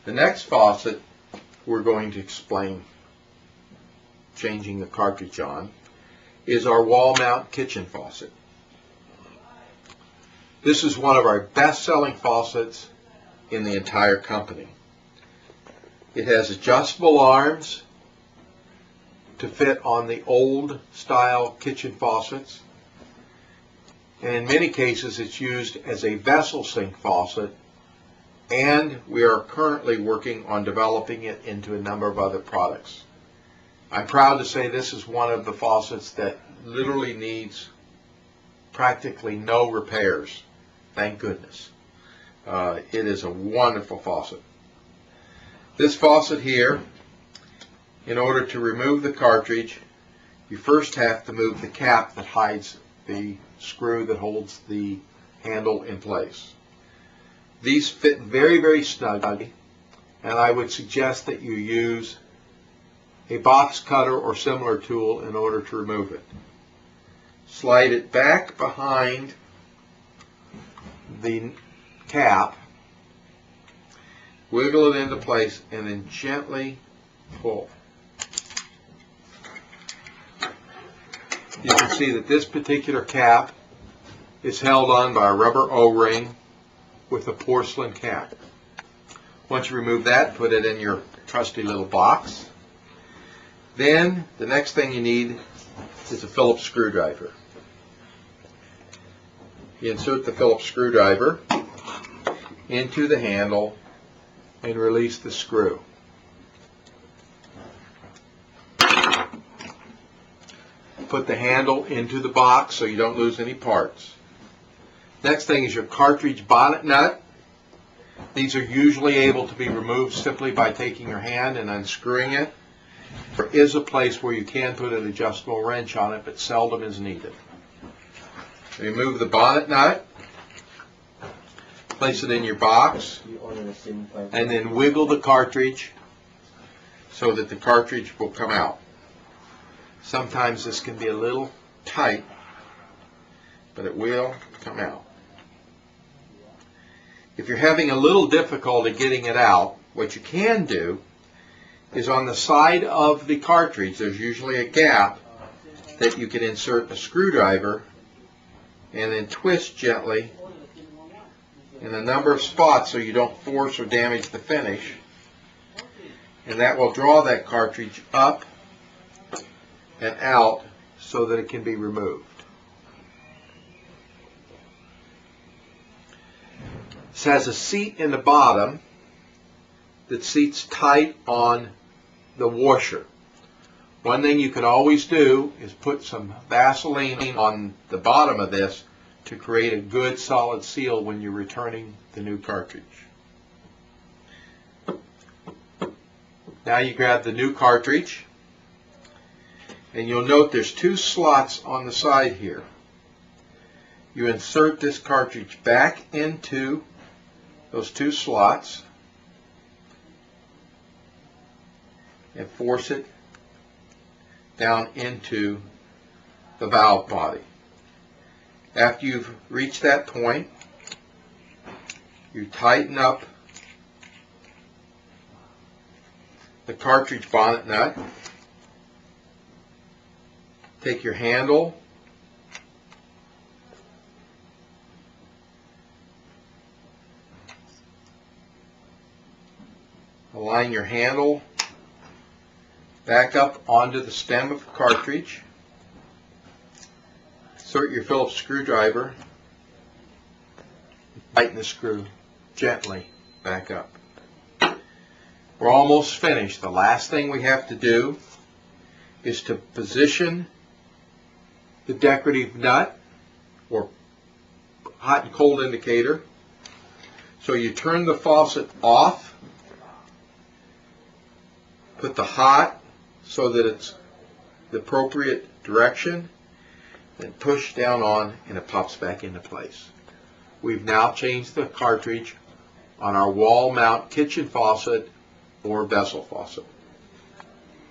The next faucet we're going to explain changing the cartridge on is our wall mount kitchen faucet. This is one of our best-selling faucets in the entire company. It has adjustable arms to fit on the old style kitchen faucets, and in many cases it's used as a vessel sink faucet, and we are currently working on developing it into a number of other products. I'm proud to say this is one of the faucets that literally needs practically no repairs. Thank goodness. It is a wonderful faucet. This faucet here, in order to remove the cartridge, you first have to move the cap that hides the screw that holds the handle in place. These fit very, very snugly, and I would suggest that you use a box cutter or similar tool in order to remove it. Slide it back behind the cap, wiggle it into place, and then gently pull. You can see that this particular cap is held on by a rubber O-ring with a porcelain cap. Once you remove that, put it in your trusty little box. Then the next thing you need is a Phillips screwdriver. You insert the Phillips screwdriver into the handle and release the screw. Put the handle into the box so you don't lose any parts. Next thing is your cartridge bonnet nut. These are usually able to be removed simply by taking your hand and unscrewing it. There is a place where you can put an adjustable wrench on it, but seldom is needed. Remove the bonnet nut, place it in your box, and then wiggle the cartridge so that the cartridge will come out. Sometimes this can be a little tight, but it will come out. If you're having a little difficulty getting it out, what you can do is on the side of the cartridge, there's usually a gap that you can insert a screwdriver and then twist gently in a number of spots so you don't force or damage the finish, and that will draw that cartridge up and out so that it can be removed. This has a seat in the bottom that seats tight on the washer. One thing you can always do is put some Vaseline on the bottom of this to create a good solid seal when you're returning the new cartridge. Now you grab the new cartridge, and you'll note there's two slots on the side here. You insert this cartridge back into those two slots and force it down into the valve body. After you've reached that point, you tighten up the cartridge bonnet nut, take your handle, align your handle back up onto the stem of the cartridge, insert your Phillips screwdriver, tighten the screw gently back up. We're almost finished. The last thing we have to do is to position the decorative nut or hot and cold indicator. So you turn the faucet off, put the hot so that it's the appropriate direction, then push down on and it pops back into place. We've now changed the cartridge on our wall mount kitchen faucet or vessel faucet.